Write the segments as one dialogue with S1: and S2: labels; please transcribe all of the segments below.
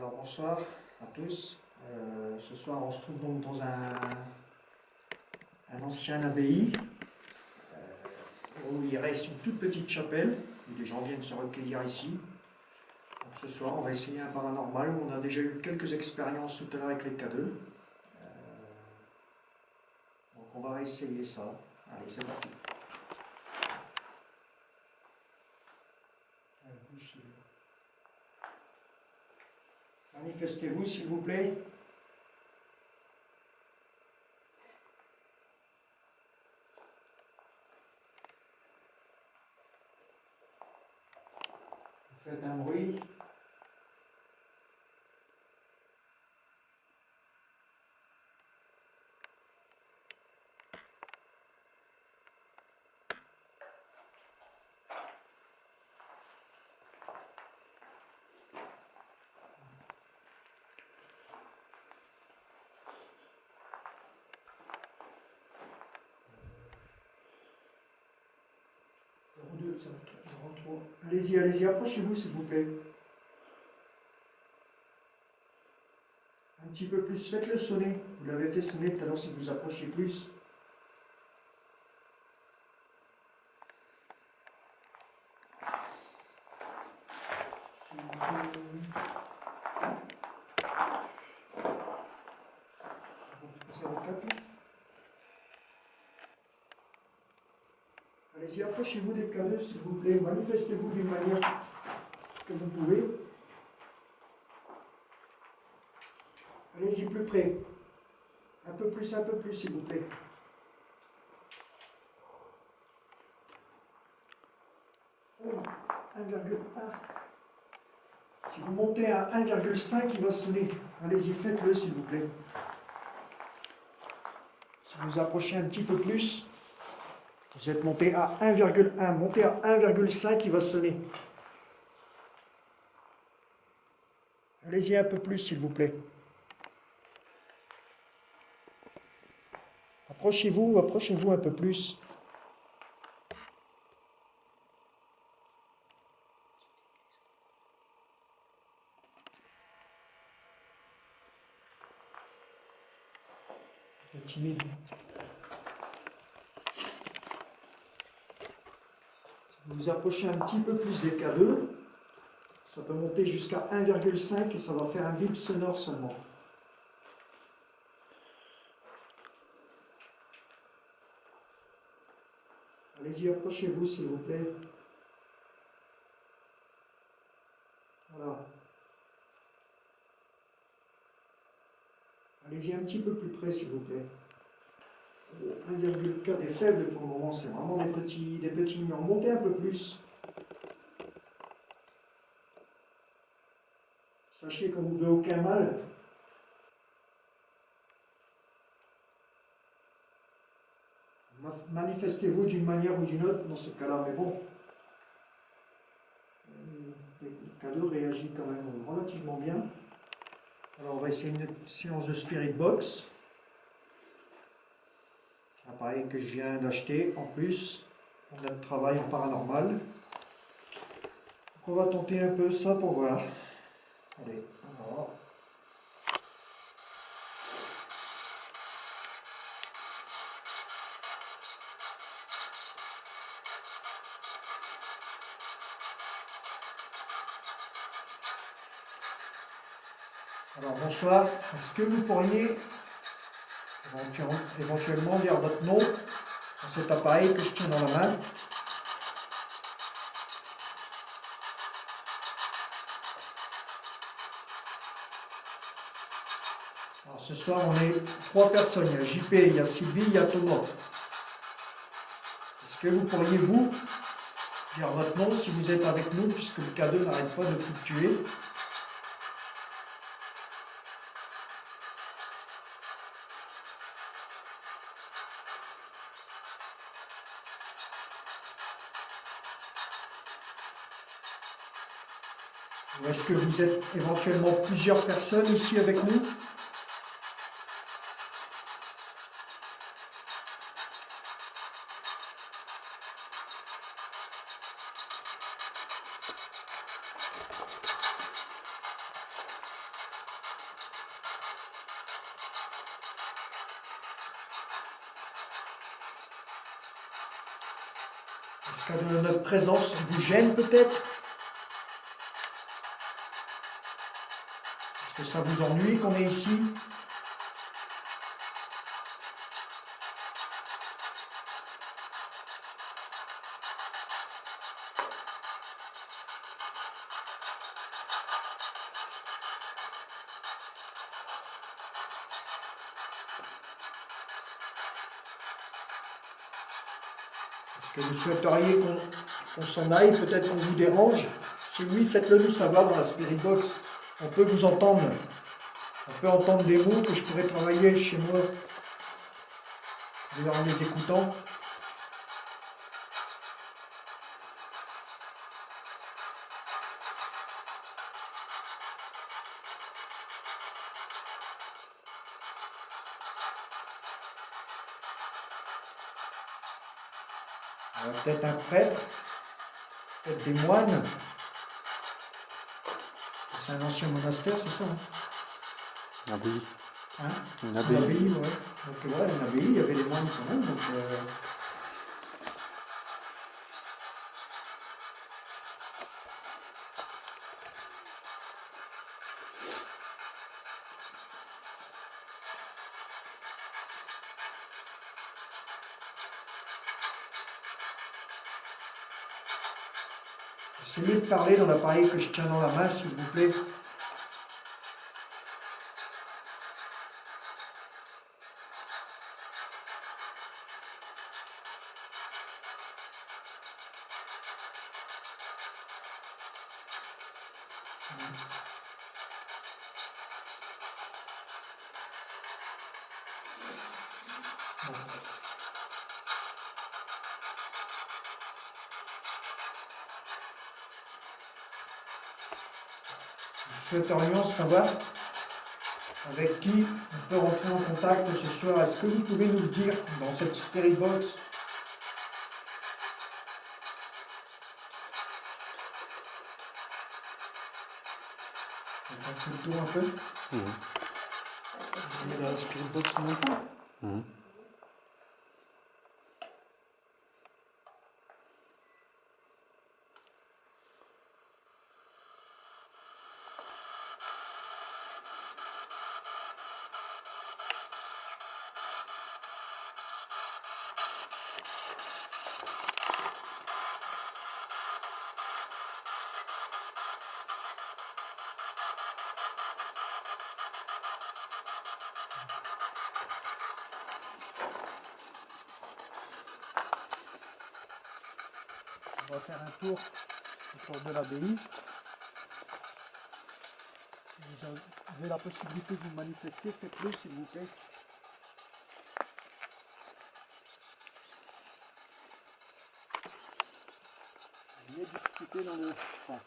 S1: Alors bonsoir à tous. Ce soir on se trouve donc dans un ancien abbaye où il reste une toute petite chapelle où des gens viennent se recueillir ici. Donc ce soir on va essayer un paranormal où on a déjà eu quelques expériences tout à l'heure avec les K2. Donc on va essayer ça. Allez, c'est parti. Manifestez-vous s'il vous plaît. Vous faites un bruit. Allez-y, allez-y, approchez-vous s'il vous plaît. Un petit peu plus, faites-le sonner. Vous l'avez fait sonner tout à l'heure si vous approchez plus. Allez-y, approchez-vous des K2 s'il vous plaît. Manifestez-vous d'une manière que vous pouvez. Allez-y, plus près. Un peu plus, s'il vous plaît. Oh, 1,1. Si vous montez à 1,5, il va sonner. Allez-y, faites-le, s'il vous plaît. Si vous approchez un petit peu plus, vous êtes monté à 1,1. Montez à 1,5, il va sonner. Allez-y un peu plus, s'il vous plaît. Approchez-vous un peu plus. Timide. Vous vous approchez un petit peu plus des K2, ça peut monter jusqu'à 1,5 et ça va faire un bip sonore seulement. Allez-y, approchez-vous s'il vous plaît. Voilà. Allez-y un petit peu plus près s'il vous plaît. 1,4 est faible pour le moment, c'est vraiment des petits murs. Montez un peu plus. Sachez qu'on ne vous veut aucun mal. Manifestez-vous d'une manière ou d'une autre dans ce cas-là, mais bon. Le K2 réagit quand même relativement bien. Alors on va essayer une séance de Spirit Box. Un appareil que je viens d'acheter en plus pour notre travail en paranormal. Donc on va tenter un peu ça pour voir. Allez, alors. Alors bonsoir, est-ce que vous pourriez éventuellement dire votre nom dans cet appareil que je tiens dans la main? Alors ce soir on est 3 personnes, il y a JP, il y a Sylvie, il y a Thomas. Est-ce que vous pourriez vous dire votre nom si vous êtes avec nous puisque le K2 n'arrête pas de fluctuer? Ou est-ce que vous êtes éventuellement plusieurs personnes ici avec nous? Est-ce que notre présence vous gêne peut-être? Est-ce que ça vous ennuie qu'on est ici? Est-ce que vous souhaiteriez qu'on s'en aille? Peut-être qu'on vous dérange? Si oui, faites-le nous savoir dans la Spirit Box. On peut vous entendre. On peut entendre des mots que je pourrais travailler chez moi. D'ailleurs, en les écoutant. Peut-être un prêtre, peut-être des moines. C'est un ancien monastère, c'est ça, hein?
S2: Une abbaye.
S1: Hein?
S2: Une
S1: Une
S2: abbaye.
S1: abbaye, ouais. Donc, ouais, une abbaye, il y avait des moines quand même. Donc, essayez de parler dans l'appareil que je tiens dans la main, s'il vous plaît. Bon. Nous souhaiterions savoir avec qui on peut rentrer en contact ce soir. Est-ce que vous pouvez nous le dire dans cette Spirit Box? On fait le tour un peu. Je vous mets dans la Spirit Box en même temps. On va faire un tour autour de l'abbaye. Vous avez la possibilité de vous manifester, faites-le s'il vous plaît. Essayez de discuter dans le... Enfin,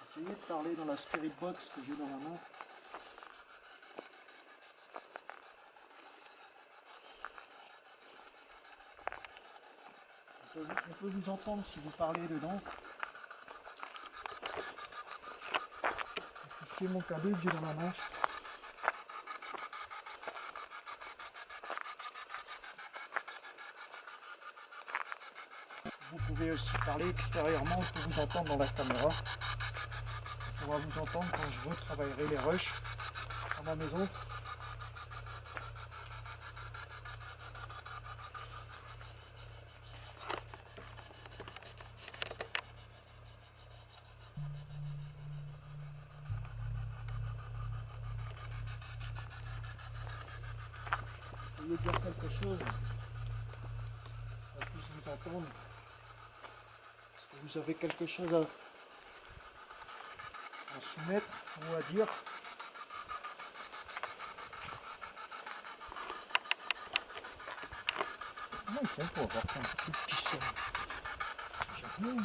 S1: essayez de parler dans la Spirit Box que j'ai dans la main. On peut vous entendre si vous parlez dedans. J'ai mon cadeau que j'ai dans la main. Vous pouvez aussi parler extérieurement, on peut vous entendre dans la caméra. On pourra vous entendre quand je retravaillerai les rushs à ma maison. Essayez de dire quelque chose. On puisse vous entendre. Est-ce que vous avez quelque chose à soumettre ou à dire? Comment ils font pour avoir plein de trucs qui sonnent? J'ai rien.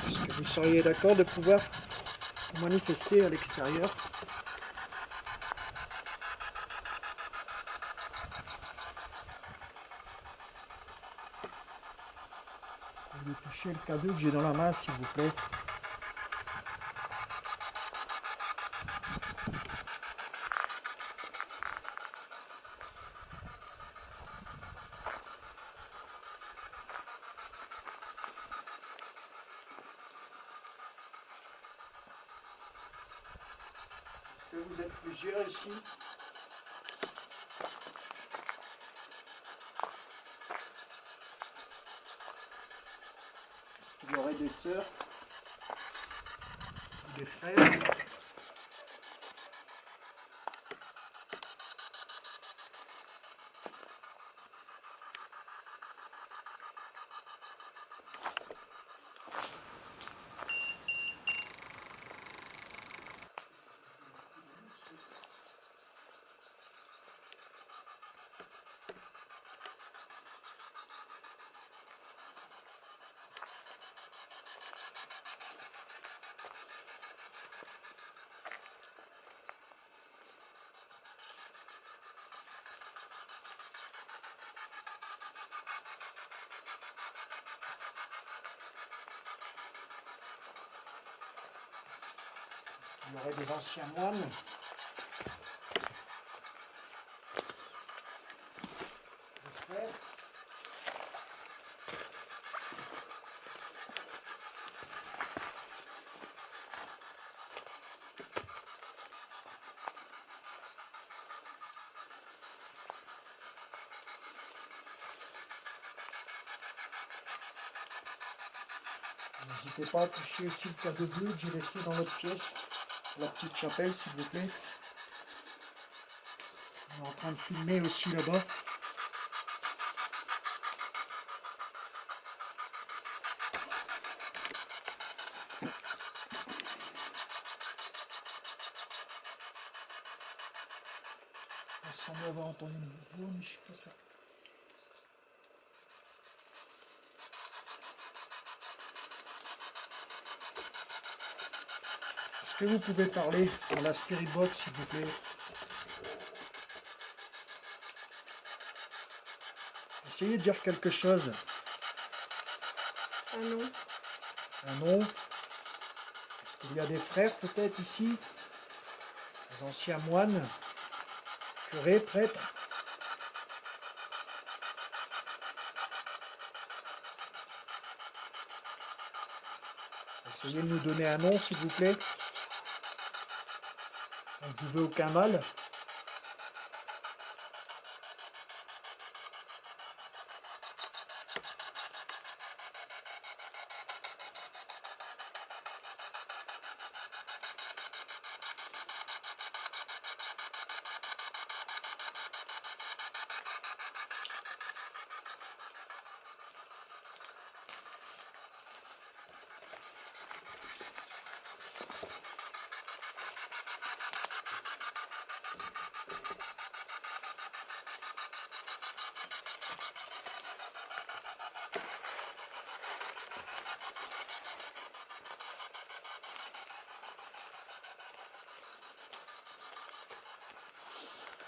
S1: Est-ce que vous seriez d'accord de pouvoir vous manifester à l'extérieur? chercher le cadeau que j'ai dans la main, s'il vous plaît. Est-ce que vous êtes plusieurs ici? Est-ce qu'il y aurait des sœurs? Des frères? Il y aurait des anciens moines. Des frères. N'hésitez pas à toucher aussi le cadeau bleu que j'ai laissé dans votre pièce. La petite chapelle, s'il vous plaît. On est en train de filmer aussi là-bas. Il semble avoir entendu une voix, mais je ne suis pas certain. Est-ce que vous pouvez parler dans la Spirit Box, s'il vous plaît? Essayez de dire quelque chose.
S3: Un nom.
S1: Un nom. Est-ce qu'il y a des frères peut-être ici? Des anciens moines? Curés, prêtres? Essayez de nous donner un nom, s'il vous plaît. On ne vous veut aucun mal.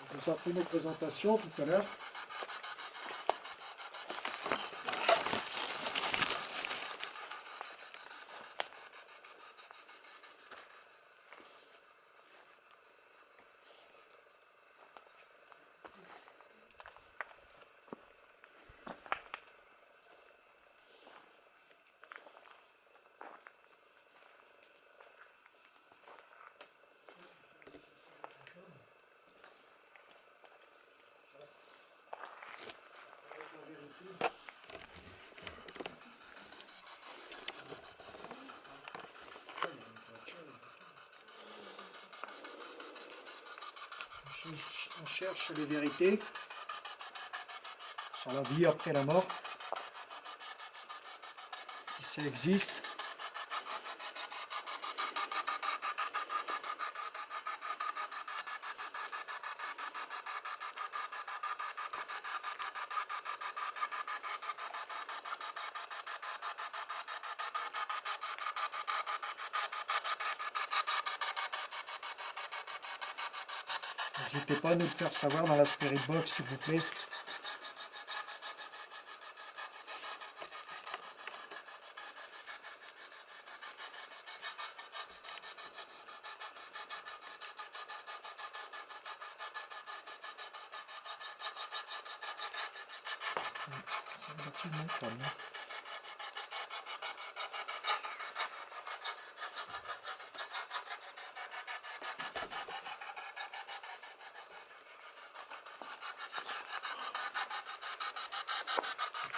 S1: On vous a fait nos présentations tout à l'heure. On cherche les vérités sur la vie après la mort, si ça existe. N'hésitez pas à nous le faire savoir dans la Spirit Box, s'il vous plaît. relativement calme.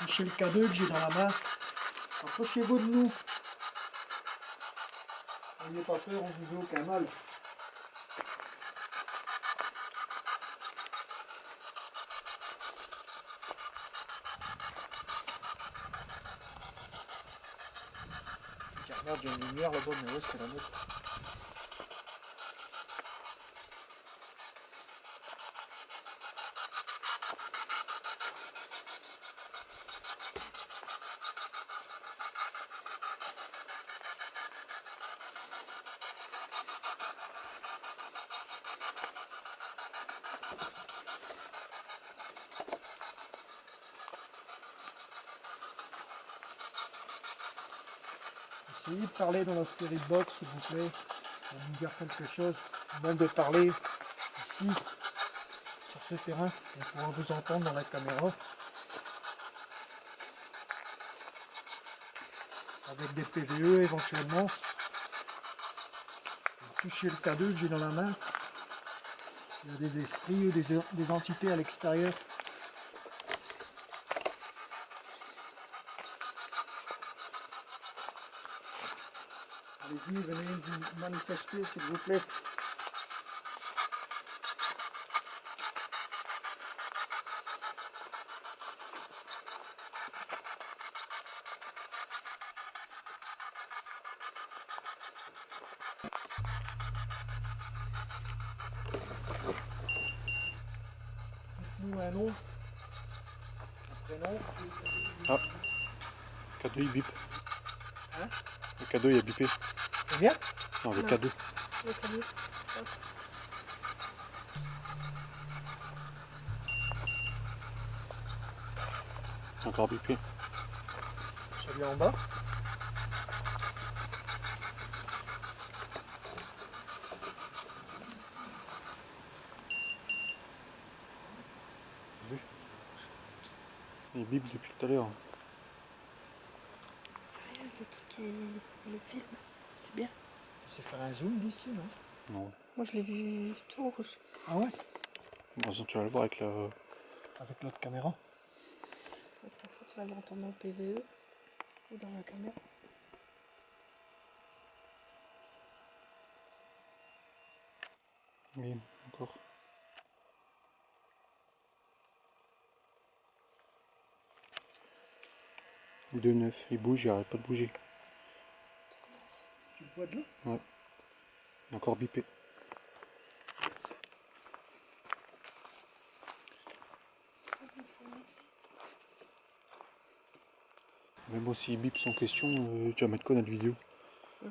S1: Fichez le K2 que j'ai dans la main. Approchez-vous de nous. N'ayez pas peur, on ne vous fait aucun mal. Tiens, regarde, j'ai une lumière là-bas, mais ouais, c'est la nôtre. Essayez de parler dans la spirit box, s'il vous plaît, pour nous dire quelque chose, même de parler ici, sur ce terrain, on pourra vous entendre dans la caméra. Avec des PVE éventuellement. Touchez le K2 que j'ai dans la main. S'il y a des esprits ou des entités à l'extérieur. Allez-y, venez vous manifester s'il vous plaît. Dites-nous un nom, un prénom.
S2: Ah, le K2 il bip.
S1: Hein?
S2: Le K2 il a bipé.
S1: Combien?
S2: Non, le
S3: Non.
S2: K2.
S3: Le K2.
S2: Encore bipé.
S1: Celui en bas.
S2: T'as vu? Il bip depuis tout à l'heure.
S3: Sérieux, le truc, le film, c'est bien.
S1: Tu sais faire un zoom d'ici, non?
S2: Non.
S3: Moi, je l'ai vu tout rouge.
S1: Ah ouais?
S2: De toute façon, tu vas le voir avec la.
S1: Avec l'autre caméra.
S3: De toute façon, tu vas l'entendre dans le PVE ou dans la caméra.
S2: Oui, encore. De 9, il bouge, il arrête pas de bouger.
S1: Tu bois de l'eau?
S2: Ouais. Encore bipé. Mais bon, s'il bip sans question, tu vas mettre quoi notre vidéo?
S3: Ouais.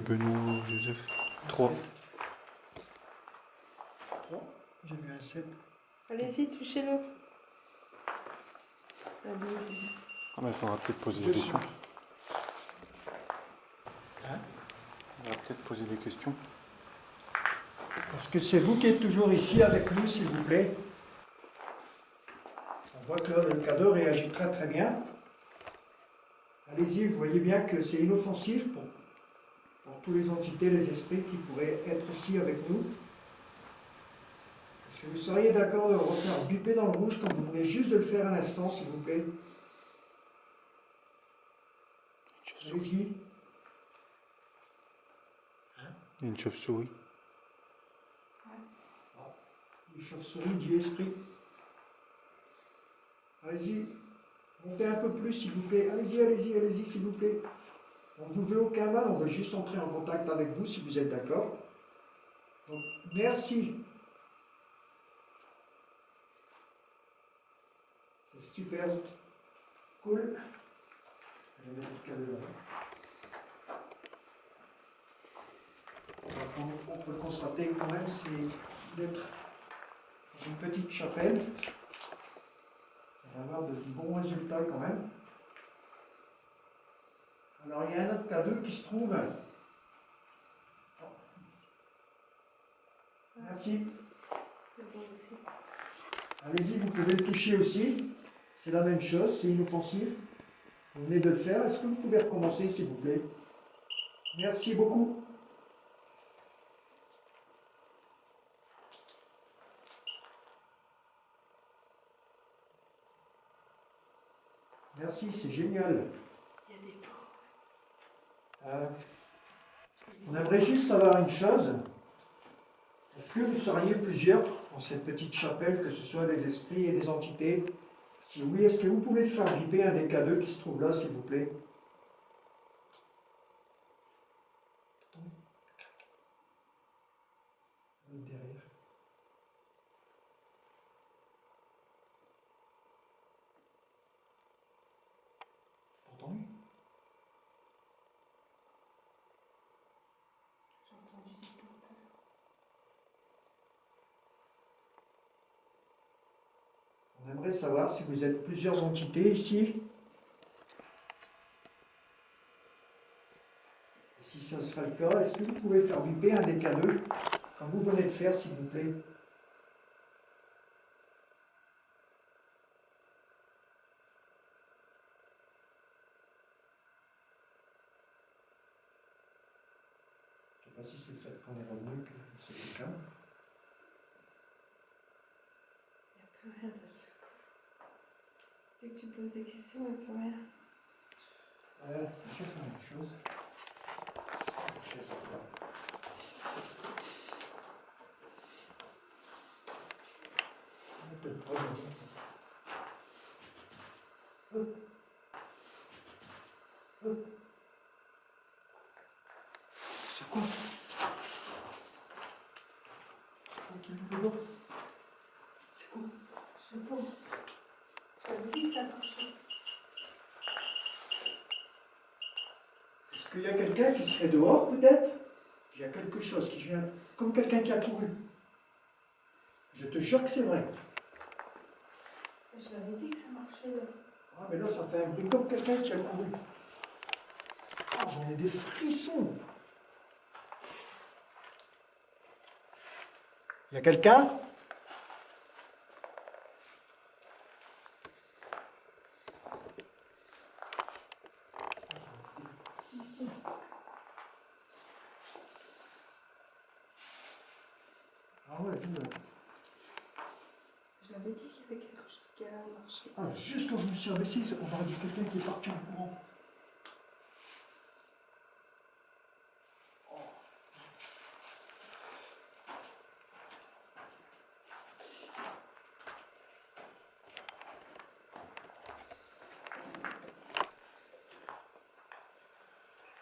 S2: Benoît Joseph. 3.
S1: 3. J'ai vu un 7.
S3: Allez-y, touchez-le.
S2: Ah, mais il faudra peut-être poser des
S1: 200.
S2: questions.
S1: Hein?
S2: On va peut-être poser des questions.
S1: Est-ce que c'est vous qui êtes toujours ici avec nous, s'il vous plaît? On voit que le K2 réagit très très bien. Allez-y, vous voyez bien que c'est inoffensif pour toutes les entités, les esprits qui pourraient être ici avec nous. Est-ce que vous seriez d'accord de refaire biper dans le rouge comme vous venez juste de le faire à l'instant, s'il vous plaît? Allez-y.
S2: Il y a une chauve-souris.
S1: Les chauves-souris du esprit. Allez-y. Montez un peu plus, s'il vous plaît. Allez-y, allez-y, allez-y, s'il vous plaît. On ne vous veut aucun mal, on veut juste entrer en contact avec vous, si vous êtes d'accord. Donc, merci. C'est super. Cool. Je vais mettre le cadeau là. On peut constater quand même, c'est d'être dans une petite chapelle. On va avoir de bons résultats quand même. Alors il y a un autre K2 qui se trouve. Merci. Allez-y, vous pouvez le toucher aussi. C'est la même chose, c'est inoffensif. Vous venez de le faire. Est-ce que vous pouvez recommencer, s'il vous plaît? Merci beaucoup. Merci, c'est génial. On aimerait juste savoir une chose. Est-ce que vous seriez plusieurs dans cette petite chapelle, que ce soit des esprits et des entités? Si oui, est-ce que vous pouvez faire gripper un des K2 qui se trouve là, s'il vous plaît? Derrière. Entendu?
S3: J'ai entendu des potes.
S1: On aimerait savoir si vous êtes plusieurs entités ici. Et si ce sera le cas, est-ce que vous pouvez faire biper un des K2 comme vous venez de faire, s'il vous plaît? Je ne sais pas si c'est le fait qu'on est revenu que c'est quelqu'un.
S3: Il n'y a plus rien d'un seul coup. Dès que tu poses des questions, il n'y a plus rien.
S1: Je fais la même chose. Je fais ça. C'est quoi? C'est quoi qui est là? C'est quoi?
S3: Je sais pas. J'avais dit que ça marchait.
S1: Est-ce qu'il y a quelqu'un qui serait dehors, peut-être? Il y a quelque chose qui vient, comme quelqu'un qui a couru. Je te jure que c'est vrai.
S3: Je l'avais dit que ça marchait là.
S1: Ah, mais là, ça fait un bruit comme quelqu'un qui a couru. Ah, j'en ai des frissons. Il y a quelqu'un? Ah ouais,
S3: Je l'avais dit qu'il y avait quelque chose qui allait marcher.
S1: ah, juste quand je me suis abaissé, on aurait dit quelqu'un qui est parti en courant.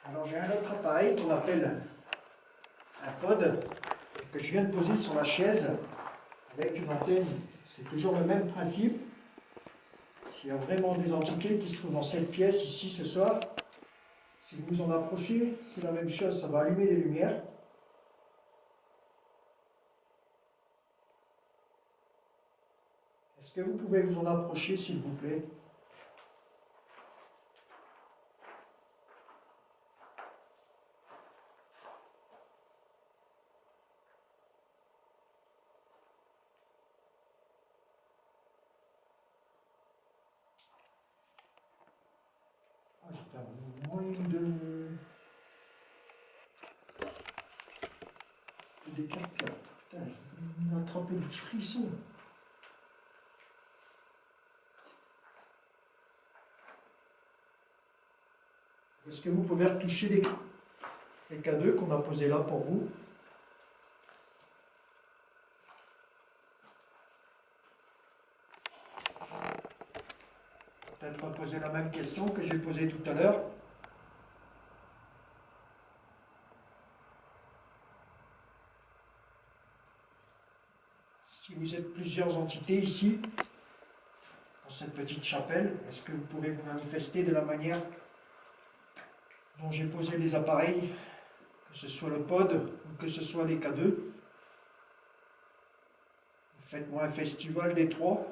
S1: Alors j'ai un autre appareil qu'on appelle un pod que je viens de poser sur la chaise avec une antenne. C'est toujours le même principe. S'il y a vraiment des entités qui se trouvent dans cette pièce ici ce soir, si vous vous en approchez, c'est la même chose, ça va allumer des lumières. Est-ce que vous pouvez vous en approcher, s'il vous plaît? Ah, j'étais à moins des capteurs. Putain, je vais attraper le frisson. Est-ce que vous pouvez retoucher les K2 qu'on a posés là pour vous? Peut-être poser la même question que j'ai posée tout à l'heure. Si vous êtes plusieurs entités ici, dans cette petite chapelle, est-ce que vous pouvez vous manifester de la manière dont j'ai posé les appareils, que ce soit le pod ou que ce soit les K2? Faites-moi un festival des trois.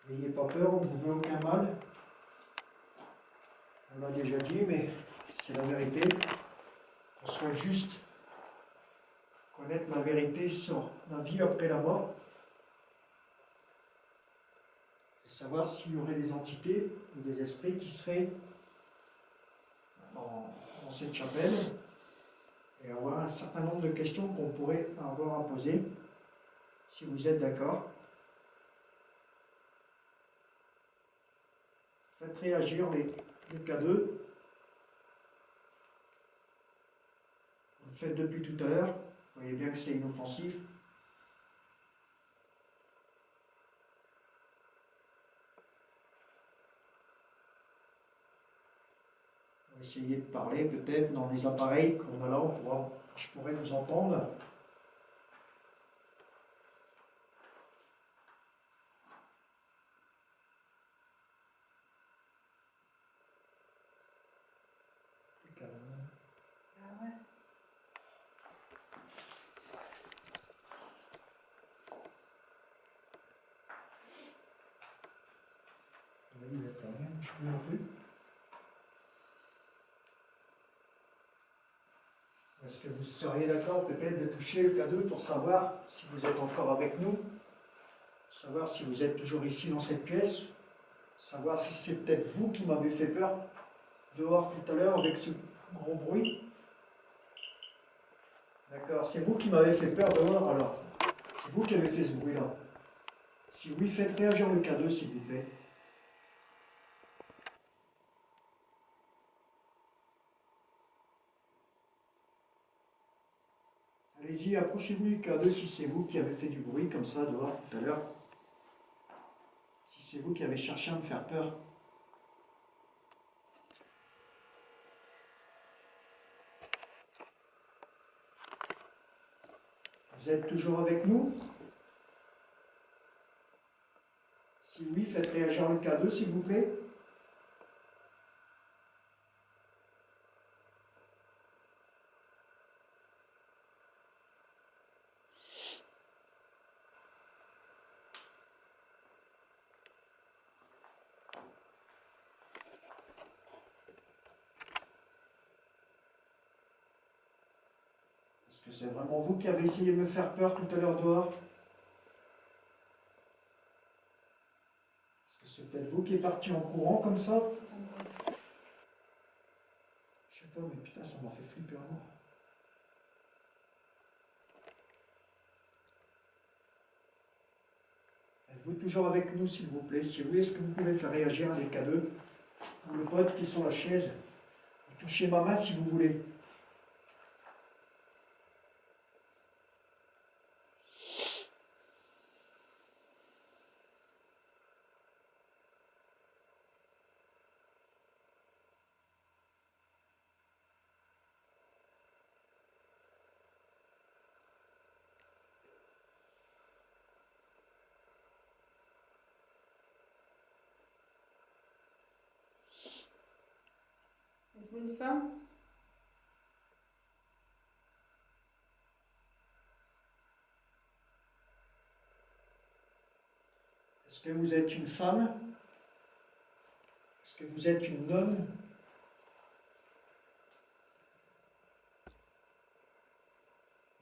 S1: N'ayez pas peur, on ne vous veut aucun mal. On l'a déjà dit, mais c'est la vérité. On souhaite juste connaître la vérité sur la vie après la mort et savoir s'il y aurait des entités ou des esprits qui seraient dans cette chapelle et avoir un certain nombre de questions qu'on pourrait avoir à poser, si vous êtes d'accord. Faites réagir les K2. Vous le faites depuis tout à l'heure. Vous voyez bien que c'est inoffensif. On va essayer de parler peut-être dans les appareils qu'on a là. Je pourrais vous entendre. Plus calme.
S3: Ah ouais.
S1: Oui, d'accord. Je peux un peu. Est-ce que vous seriez d'accord peut-être de toucher le K2 pour savoir si vous êtes encore avec nous, savoir si vous êtes toujours ici dans cette pièce, savoir si c'est peut-être vous qui m'avez fait peur dehors tout à l'heure avec ce gros bruit. D'accord, c'est vous qui m'avez fait peur dehors alors. C'est vous qui avez fait ce bruit-là. Si oui, faites réagir le K2 s'il vous plaît. Allez-y, approchez-vous du K2 si c'est vous qui avez fait du bruit comme ça dehors tout à l'heure. Si c'est vous qui avez cherché à me faire peur. Vous êtes toujours avec nous? Si oui, faites réagir le K2 s'il vous plaît. Est-ce que c'est vraiment vous qui avez essayé de me faire peur tout à l'heure dehors? Est-ce que c'est peut-être vous qui êtes parti en courant comme ça? Je sais pas, mais putain, ça m'a fait flipper à mort. Êtes-vous toujours avec nous, s'il vous plaît? Si oui, est-ce que vous pouvez faire réagir les K2 ou le pote qui est sur la chaise? Touchez ma main si vous voulez.
S3: Êtes-vous une femme?
S1: Est-ce que vous êtes une femme? Est-ce que vous êtes une nonne?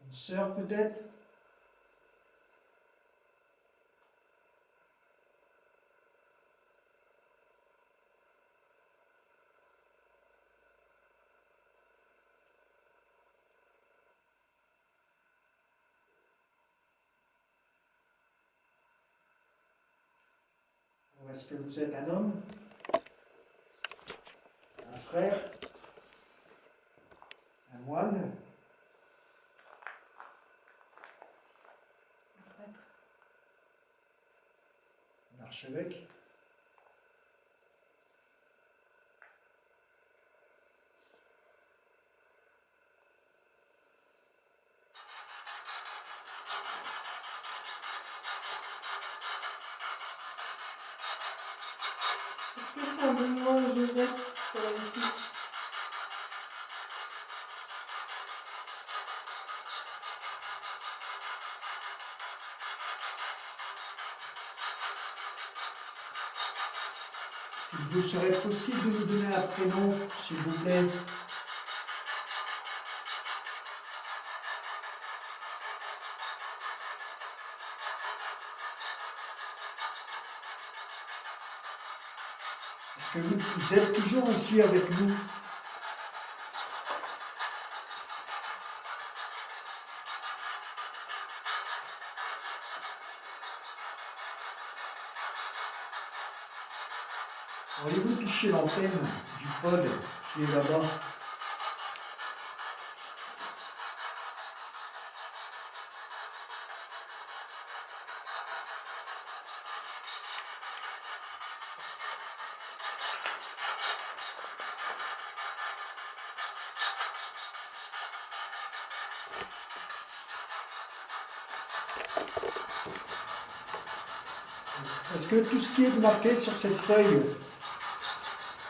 S1: Une sœur peut-être? Ou est-ce que vous êtes un homme? Un frère? Un moine?
S3: Un prêtre.
S1: Un archevêque?
S3: Est-ce que c'est un Benoît et Joseph sur la vessie?
S1: Est-ce qu'il vous serait possible de nous donner un prénom, s'il vous plaît? Est-ce que vous êtes toujours aussi avec nous? Auriez-vous touché l'antenne du pod qui est là-bas? Est-ce que tout ce qui est marqué sur cette feuille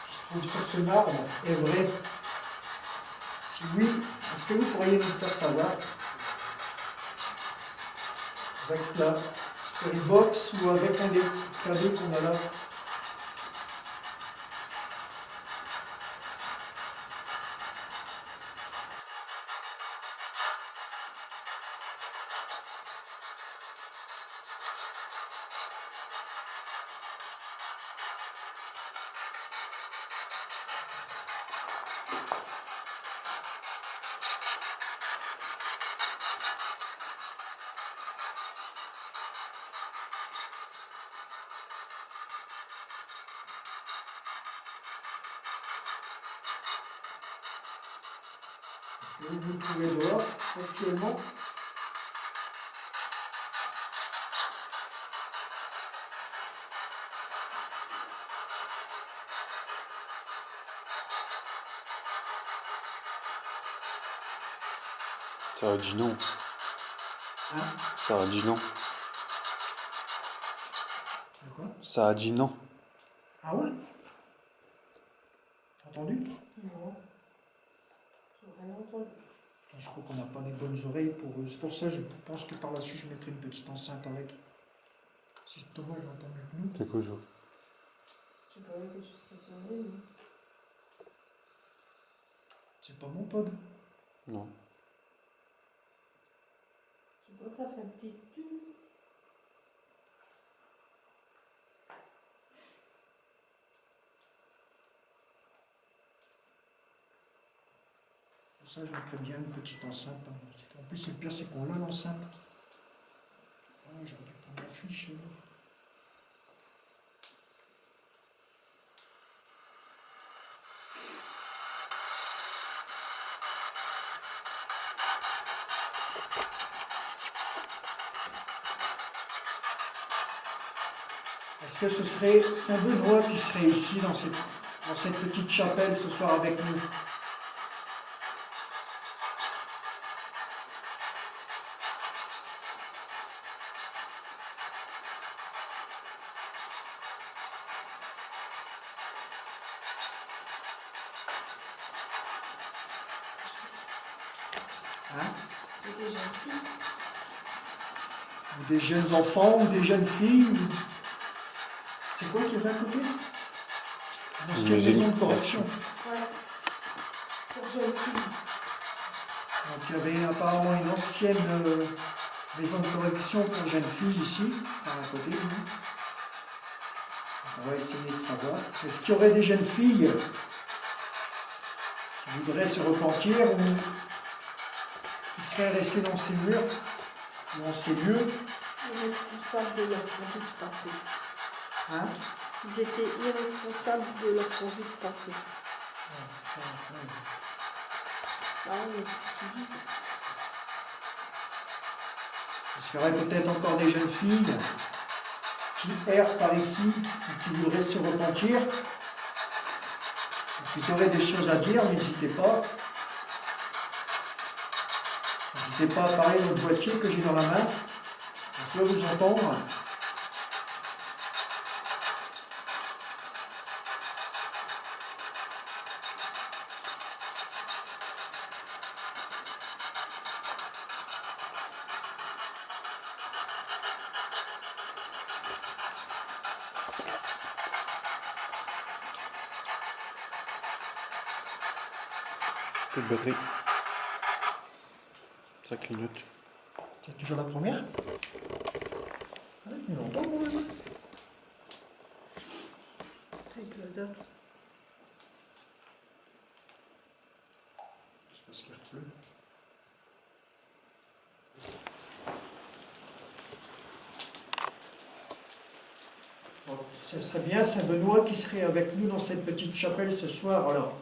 S1: qui se trouve sur ce marbre est vrai? Si oui, est-ce que vous pourriez nous le faire savoir avec la Spirit Box ou avec un des cadeaux qu'on a là? Est-ce que vous vous trouvez dehors actuellement?
S2: Ça a dit non.
S1: Hein?
S2: Ça a dit non.
S1: De quoi?
S2: Ça a dit non.
S1: Ah ouais? T'as entendu?
S3: Non. J'ai rien entendu.
S1: Je crois qu'on n'a pas les bonnes oreilles pour eux. C'est pour ça que je pense que par la suite je mettrai une petite enceinte avec. Si Thomas il entend mieux que nous.
S2: C'est quoi ça?
S3: Je sais pas, il y a quelque chose qui a sonné, mais...
S1: C'est pas mon pod.
S2: Non.
S3: Je sais pas, ça fait un petit...
S1: Pour ça je mettrai bien une petite enceinte. En plus le pire c'est qu'on l'a l'enceinte. Ah, j'aurais dû prendre la fiche. Là. Est-ce que ce serait Saint-Benoît qui serait ici dans cette petite chapelle ce soir avec nous? Hein?
S3: Et des jeunes filles.
S1: Ou des jeunes enfants, ou des jeunes filles, ou... C'est quoi qu'il y avait à côté? Dans ce qu'il y a une maison de correction.
S3: Ouais. Pour jeunes filles.
S1: Donc il y avait apparemment une ancienne maison de correction pour jeunes filles ici, enfin à côté. Donc, on va essayer de savoir. Est-ce qu'il y aurait des jeunes filles qui voudraient se repentir ou qui seraient restées dans ces murs ou dans ces lieux?
S3: Irresponsables de leur conduite passée.
S1: Hein?
S3: Ils étaient irresponsables de leur conduite passée.
S1: Ouais, ça, ouais.
S3: Ah, mais c'est ce qu'ils disent.
S1: Est-ce qu'il y aurait peut-être encore des jeunes filles qui errent par ici ou qui voudraient se repentir? Vous aurez des choses à dire, n'hésitez pas. N'hésitez pas à parler dans le boîtier que j'ai dans la main. On peut vous entendre.
S2: Peu de batterie. Ça clignote.
S1: C'est toujours la première? Ah, il y a longtemps, mon voisin.
S3: Avec le dot.
S1: C'est parce qu'il pleut. Bon, ce serait bien Saint-Benoît qui serait avec nous dans cette petite chapelle ce soir, alors.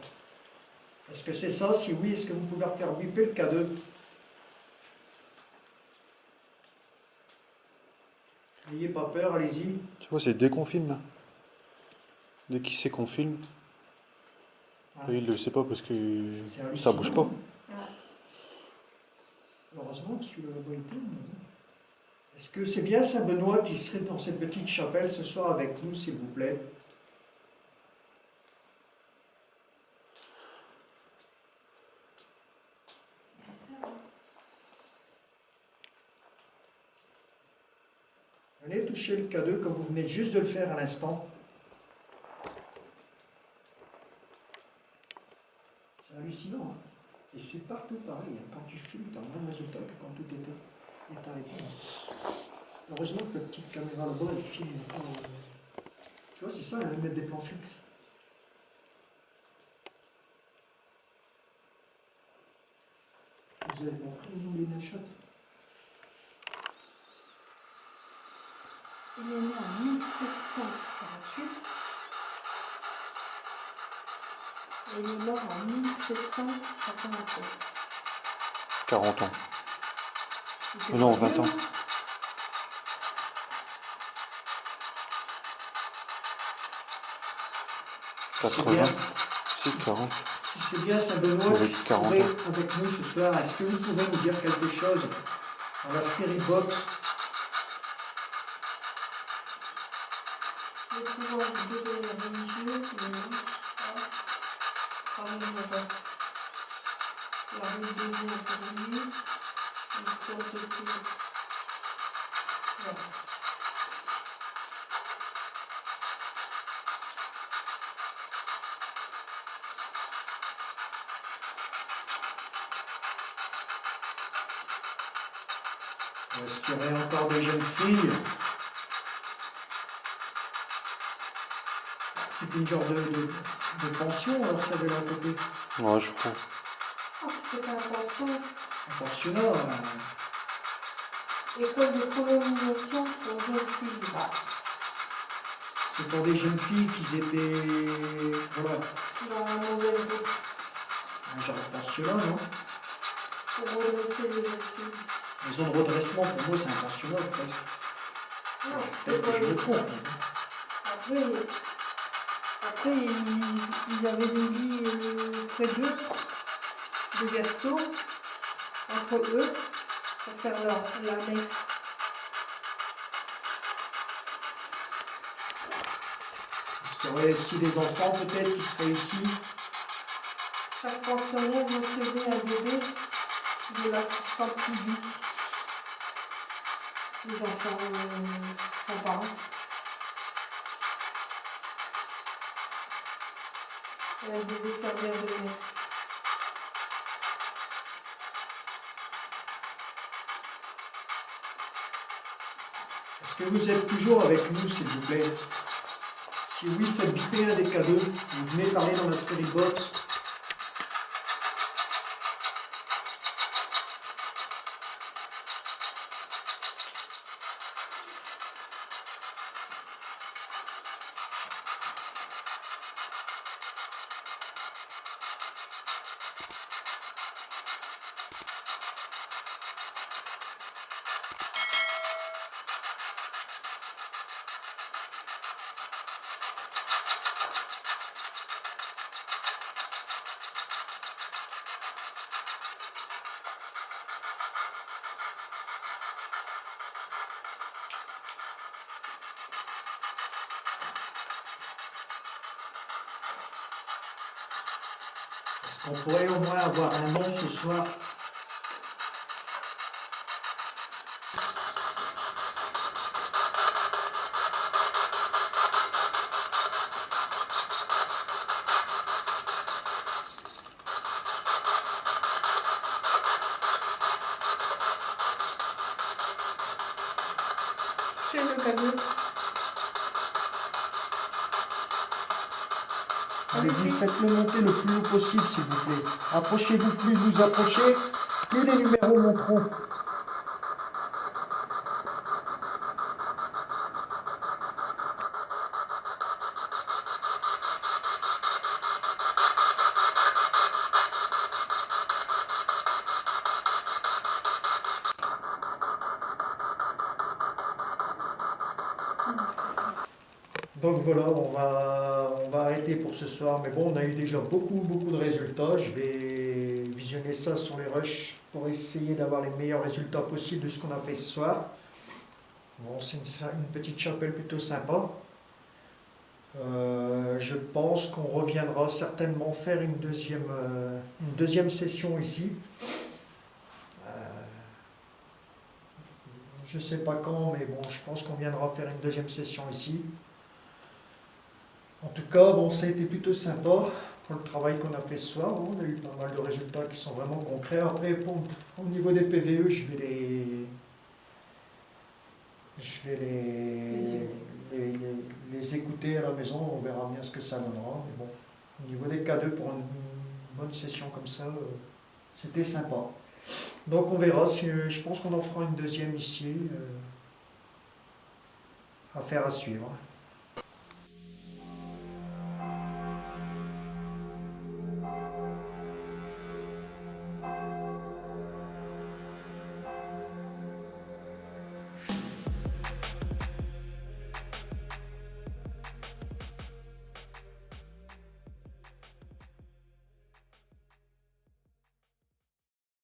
S1: Est-ce que c'est ça? Si oui, est-ce que vous pouvez refaire biper le K2? N'ayez pas peur, allez-y.
S2: Tu vois, c'est dès qu'on filme. Dès qu'il sait qu'on filme,
S1: Ah.
S2: et il le sait pas parce que
S1: C'est
S2: ça
S1: hallucinant.
S2: bouge pas.
S3: Ah.
S1: Heureusement que tu l'as été. Est-ce que c'est bien Saint-Benoît qui serait dans cette petite chapelle ce soir avec nous, s'il vous plaît? Venez toucher le K2 comme vous venez juste de le faire à l'instant. C'est hallucinant. Hein. Et c'est partout pareil. Hein. Quand tu filmes, tu as le même résultat que quand tout est arrêté. Hein. Heureusement que la petite caméra là-bas, elle filme pas. Tu vois, c'est ça, elle va mettre des plans fixes. Vous avez compris, nous, les nachottes?
S3: Il est né en 1748 et il est mort en 1783.
S2: 40 ans.
S3: Il était
S2: Non,
S3: pas
S2: 20 ans.
S3: vieux, hein.
S2: 80. Si, 40.
S1: Si c'est bien Saint-Benoît
S2: Avec
S1: qui se
S2: 40
S1: trouverait
S2: ans.
S1: avec nous ce soir, est-ce que vous pouvez nous dire quelque chose dans la Spirit Box?
S3: Le pouvoir du devenir religieux, le manche, parmi la rue deuxième intervenue, une sorte de plus. Voilà.
S1: Est-ce qu'il y aurait encore des jeunes filles? C'est une genre de pension alors qu'il y avait là à côté.
S2: Ouais, je crois.
S3: Ah, c'était pas la pension.
S1: Un pensionnat.
S3: École de colonisation pour jeunes filles.
S1: C'est pour des jeunes filles qui étaient. Voilà.
S3: Dans la mauvaise route.
S1: Un genre de pensionnat, non?
S3: Pour redresser les jeunes filles.
S1: Maison de redressement, pour moi, c'est un pensionnat presque.
S3: Non,
S1: Peut-être que je me trompe.
S3: Après ils avaient des lits près d'eux, des berceaux, entre eux, pour faire la nef.
S1: Est-ce qu'il y aurait aussi des enfants peut-être qui seraient ici?
S3: Chaque pensionnaire recevait un bébé de l'assistant public. Les enfants sans parents. Elle devait servir de mère.
S1: Est-ce que vous êtes toujours avec nous, s'il vous plaît? Si oui, faites biper un des cadeaux. Vous venez parler dans la Spirit Box. Est-ce qu'on pourrait au moins avoir un nom ce soir?
S3: K2.
S1: Allez-y, faites-le monter le plus haut possible, s'il vous plaît. Approchez-vous, plus vous approchez, plus les numéros monteront. Donc voilà, on va arrêter pour ce soir. Mais bon, on a eu déjà beaucoup de résultats. Je vais visionner ça sur les rushs pour essayer d'avoir les meilleurs résultats possibles de ce qu'on a fait ce soir. Bon, c'est une petite chapelle plutôt sympa. Je pense qu'on reviendra certainement faire une deuxième session ici. Je ne sais pas quand, mais bon, je pense qu'on viendra faire une deuxième session ici. En tout cas, bon, ça a été plutôt sympa pour le travail qu'on a fait ce soir. Bon, on a eu pas mal de résultats qui sont vraiment concrets. Après, au niveau des PVE, je vais les écouter à la maison. On verra bien ce que ça donnera. Mais bon, au niveau des K2, pour une bonne session comme ça, c'était sympa. Donc on verra, je pense qu'on en fera une deuxième ici, affaire à suivre.